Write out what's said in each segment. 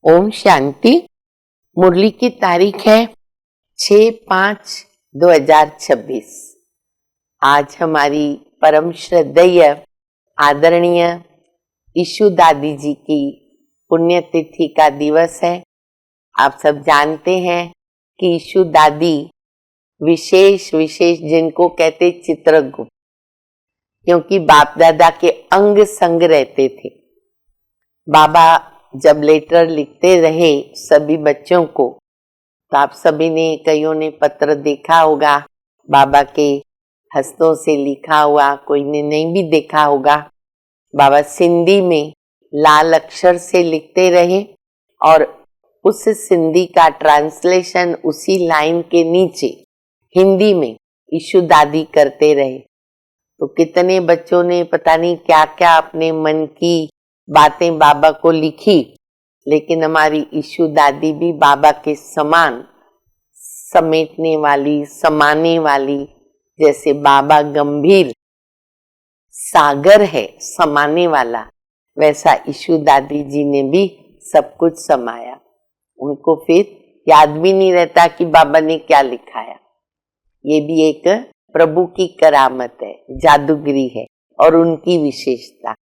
ओम शांति। मुरली की तारीख है 6/5/2026। आज हमारी परम श्रद्धेय आदरणीय ईशु दादी जी की पुण्यतिथि का दिवस है। आप सब जानते हैं कि ईशु दादी विशेष जिनको कहते चित्रगुप्त, क्योंकि बाप दादा के अंग संग रहते थे। बाबा जब लेटर लिखते रहे सभी बच्चों को, तो आप सभी ने, कईयों ने पत्र देखा होगा, बाबा के हस्तों से लिखा हुआ, कोई ने नहीं भी देखा होगा। बाबा सिंधी में लाल अक्षर से लिखते रहे और उस सिंधी का ट्रांसलेशन उसी लाइन के नीचे हिंदी में ईशु दादी करते रहे। तो कितने बच्चों ने पता नहीं क्या क्या अपने मन की बातें बाबा को लिखी, लेकिन हमारी ईशु दादी भी बाबा के समान समेटने वाली, समाने वाली, जैसे बाबा गंभीर सागर है समाने वाला, वैसा ईशु दादी जी ने भी सब कुछ समाया। उनको फिर याद भी नहीं रहता कि बाबा ने क्या लिखाया। ये भी एक प्रभु की करामत है, जादूगरी है और उनकी विशेषता।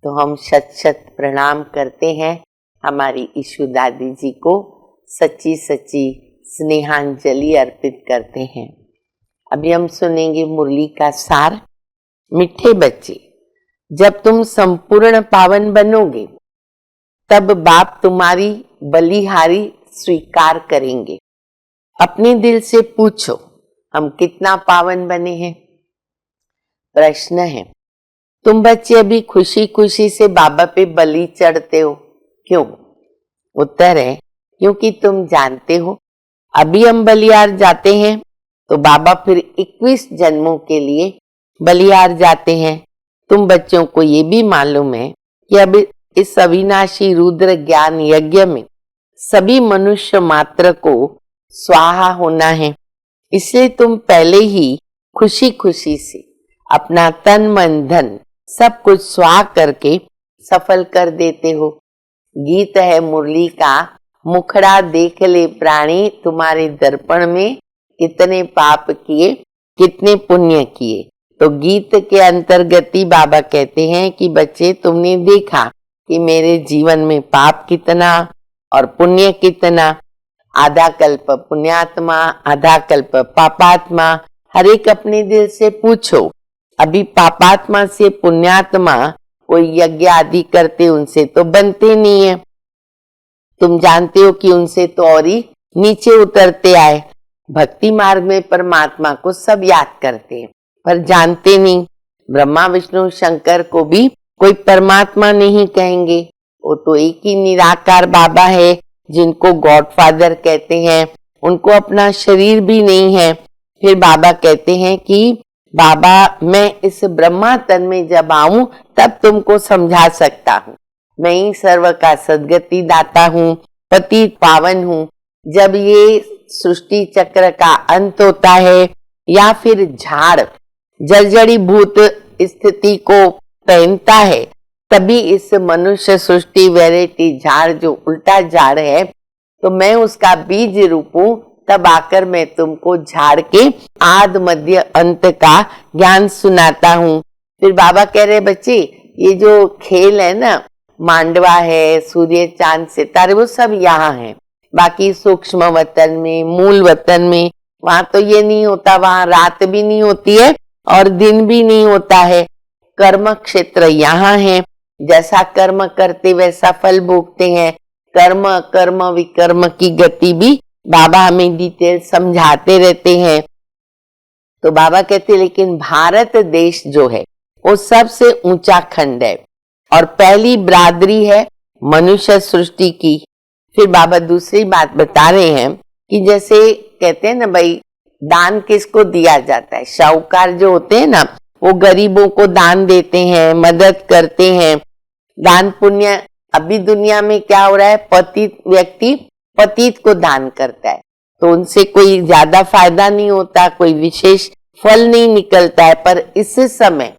तो हम शत प्रणाम करते हैं हमारी ईशु दादी जी को, सच्ची स्नेहांजलि अर्पित करते हैं। अभी हम सुनेंगे मुरली का सार। मिठे बच्चे, जब तुम संपूर्ण पावन बनोगे तब बाप तुम्हारी बलिहारी स्वीकार करेंगे। अपने दिल से पूछो, हम कितना पावन बने हैं। प्रश्न है, तुम बच्चे अभी खुशी से बाबा पे बलि चढ़ते हो, क्यों? उत्तर है, क्योंकि तुम जानते हो अभी हम बलिहार जाते हैं तो बाबा फिर 21 जन्मों के लिए बलिहार जाते हैं। तुम बच्चों को ये भी मालूम है कि अब इस अविनाशी रुद्र ज्ञान यज्ञ में सभी मनुष्य मात्र को स्वाहा होना है। इसलिए तुम पहले ही खुशी से अपना तन मन धन सब कुछ स्वाहा करके सफल कर देते हो। गीत है मुरली का, मुखड़ा देख ले प्राणी, तुम्हारे दर्पण में कितने पाप किए कितने पुण्य किए। तो गीत के अंतर्गत ही बाबा कहते हैं कि बच्चे, तुमने देखा कि मेरे जीवन में पाप कितना और पुण्य कितना। आधा कल्प पुण्यात्मा, आधा कल्प पापात्मा। हर एक अपने दिल से पूछो, अभी पापात्मा से पुण्यात्मा कोई यज्ञ आदि करते, उनसे तो बनते नहीं है। तुम जानते हो कि उनसे तो और ही नीचे उतरते आए। भक्ति मार्ग में परमात्मा को सब याद करते हैं पर जानते नहीं। ब्रह्मा विष्णु शंकर को भी कोई परमात्मा नहीं कहेंगे, वो तो एक ही निराकार बाबा है जिनको गॉडफादर कहते हैं। उनको अपना शरीर भी नहीं है। फिर बाबा कहते हैं कि बाबा, मैं इस ब्रह्मा तन में जब आऊं तब तुमको समझा सकता हूँ। मैं ही सर्व का सद्गति दाता हूँ, पति पावन हूँ। जब ये सृष्टि चक्र का अंत होता है या फिर झाड़ जर्जरी भूत स्थिति को पहनता है, तभी इस मनुष्य सृष्टि वैरायटी झाड़ जो उल्टा झाड़ है, तो मैं उसका बीज रूप हूँ। तब आकर मैं तुमको झाड़ के आद मध्य अंत का ज्ञान सुनाता हूँ। फिर बाबा कह रहे, बच्चे ये जो खेल है ना, मांडवा है, सूर्य चांद सितारे, वो सब यहाँ है। बाकी सूक्ष्म वतन में, मूल वतन में, वहां तो ये नहीं होता। वहां रात भी नहीं होती है और दिन भी नहीं होता है। कर्म क्षेत्र यहाँ है। जैसा कर्म करते वैसा फल भोगते हैं। कर्म कर्म विकर्म की गति भी बाबा हमें डिटेल समझाते रहते हैं। तो बाबा कहते, लेकिन भारत देश जो है वो सबसे ऊंचा खंड है और पहली बिरादरी है मनुष्य सृष्टि की। फिर बाबा दूसरी बात बता रहे हैं कि जैसे कहते हैं ना भाई, दान किसको दिया जाता है? शाहूकार जो होते हैं ना, वो गरीबों को दान देते हैं, मदद करते हैं। दान पुण्य अभी दुनिया में क्या हो रहा है, पतित व्यक्ति पतित को दान करता है तो उनसे कोई ज्यादा फायदा नहीं होता, कोई विशेष फल नहीं निकलता है। पर इस समय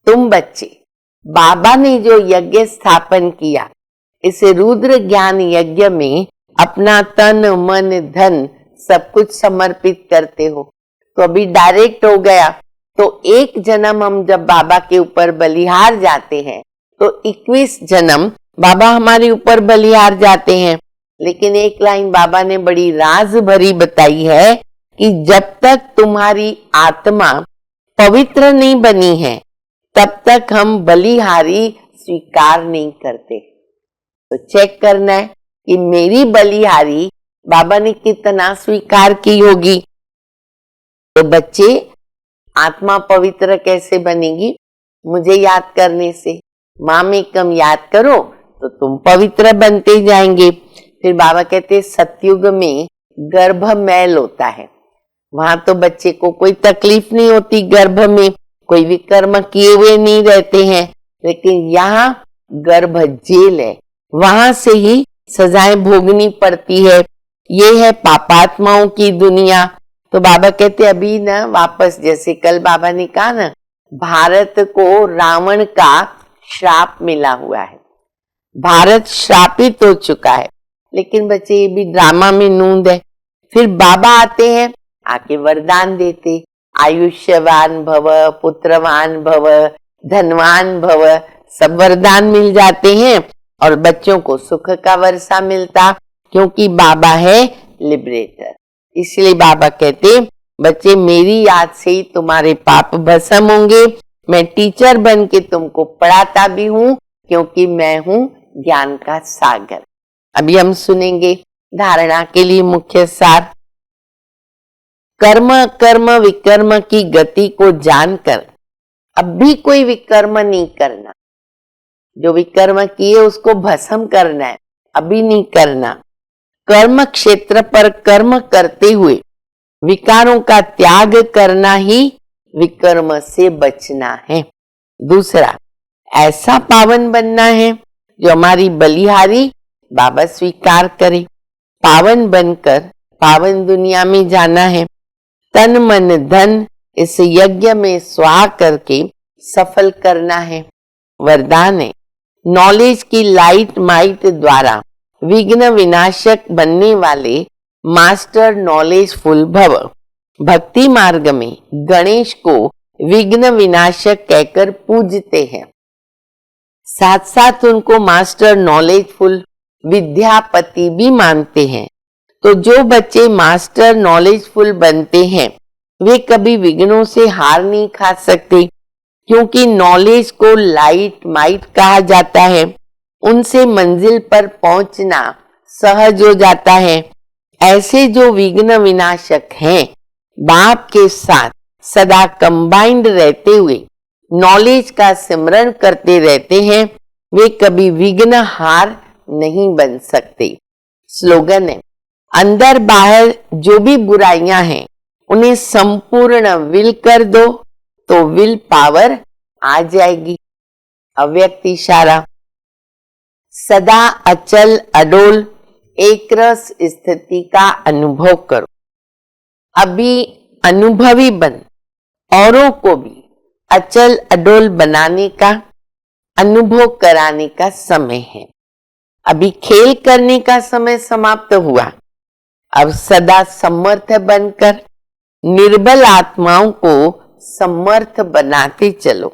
तुम बच्चे, बाबा ने जो यज्ञ स्थापन किया, इस रुद्र ज्ञान यज्ञ में अपना तन मन धन सब कुछ समर्पित करते हो। तो अभी डायरेक्ट हो गया, तो एक जन्म हम जब बाबा के ऊपर बलिहार जाते हैं तो 21 जन्म बाबा हमारे ऊपर बलिहार जाते हैं। लेकिन एक लाइन बाबा ने बड़ी राज भरी बताई है कि जब तक तुम्हारी आत्मा पवित्र नहीं बनी है तब तक हम बलिहारी स्वीकार नहीं करते। तो चेक करना है कि मेरी बलिहारी बाबा ने कितना स्वीकार की होगी। तो बच्चे, आत्मा पवित्र कैसे बनेगी? मुझे याद करने से। माम एकम याद करो तो तुम पवित्र बनते जाएंगे। फिर बाबा कहते सतयुग में गर्भ मैल होता है, वहां तो बच्चे को कोई तकलीफ नहीं होती, गर्भ में कोई विकर्म किए हुए नहीं रहते हैं। लेकिन यहाँ गर्भ जेल है, वहां से ही सजाएं भोगनी पड़ती है। ये है पापात्माओं की दुनिया। तो बाबा कहते अभी ना वापस, जैसे कल बाबा ने कहा ना, भारत को रावण का श्राप मिला हुआ है, भारत श्रापित हो चुका है। लेकिन बच्चे ये भी ड्रामा में नूंद है। फिर बाबा आते हैं, आके वरदान देते, आयुष्यवान भव, पुत्रवान भव, धनवान भव, सब वरदान मिल जाते हैं और बच्चों को सुख का वर्षा मिलता, क्योंकि बाबा है लिबरेटर। इसलिए बाबा कहते बच्चे मेरी याद से ही तुम्हारे पाप भस्म होंगे। मैं टीचर बन के तुमको पढ़ाता भी हूँ, क्योंकि मैं हूँ ज्ञान का सागर। अभी हम सुनेंगे धारणा के लिए मुख्य सार। कर्म कर्म विकर्म की गति को जानकर अब भी कोई विकर्म नहीं करना। जो विकर्म किए उसको भस्म करना है, अभी नहीं करना। कर्म क्षेत्र पर कर्म करते हुए विकारों का त्याग करना ही विकर्म से बचना है। दूसरा, ऐसा पावन बनना है जो हमारी बलिहारी बाबा स्वीकार करे। पावन बनकर पावन दुनिया में जाना है। तन मन धन इस यज्ञ में स्वाहा करके सफल करना है। वरदान है, नॉलेज की लाइट माइट द्वारा विघ्न विनाशक बनने वाले मास्टर नॉलेजफुल भव। भक्ति मार्ग में गणेश को विघ्न विनाशक कहकर पूजते हैं, साथ साथ उनको मास्टर नॉलेजफुल विद्यापति भी मानते हैं। तो जो बच्चे मास्टर नॉलेजफुल बनते हैं वे कभी विघ्नों से हार नहीं खा सकते, क्योंकि नॉलेज को लाइट माइट कहा जाता है। उनसे मंजिल पर पहुंचना सहज हो जाता है। ऐसे जो विघ्न विनाशक हैं, बाप के साथ सदा कंबाइंड रहते हुए नॉलेज का सिमरन करते रहते हैं, वे कभी विघ्न हार नहीं बन सकते। स्लोगन है, अंदर बाहर जो भी बुराइयां हैं उन्हें संपूर्ण विल कर दो तो विल पावर आ जाएगी। अव्यक्त इशारा, सदा अचल अडोल एक रस स्थिति का अनुभव करो। अभी अनुभवी बन, औरों को भी अचल अडोल बनाने का, अनुभव कराने का समय है। अभी खेल करने का समय समाप्त हुआ। अब सदा समर्थ बनकर निर्बल आत्माओं को समर्थ बनाते चलो।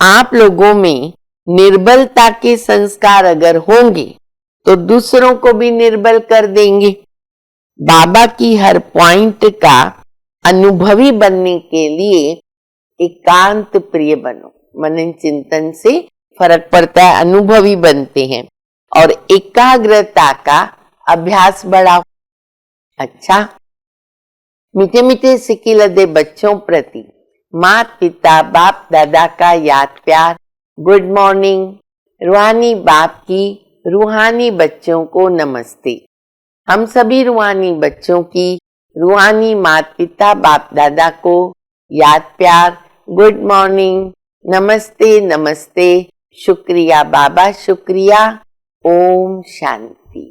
आप लोगों में निर्बलता के संस्कार अगर होंगे तो दूसरों को भी निर्बल कर देंगे। बाबा की हर पॉइंट का अनुभवी बनने के लिए एकांत प्रिय बनो। मनन चिंतन से फर्क पड़ता है, अनुभवी बनते हैं। और एकाग्रता का अभ्यास बढ़ाओ। अच्छा, मीठे मीठे सिक्की लदे बच्चों प्रति माता पिता बाप दादा का याद प्यार। Good morning. रूहानी बाप की रूहानी बच्चों को नमस्ते। हम सभी रूहानी बच्चों की रूहानी माता पिता बाप दादा को याद प्यार। गुड मॉर्निंग, नमस्ते नमस्ते, शुक्रिया बाबा शुक्रिया। ओम शांति।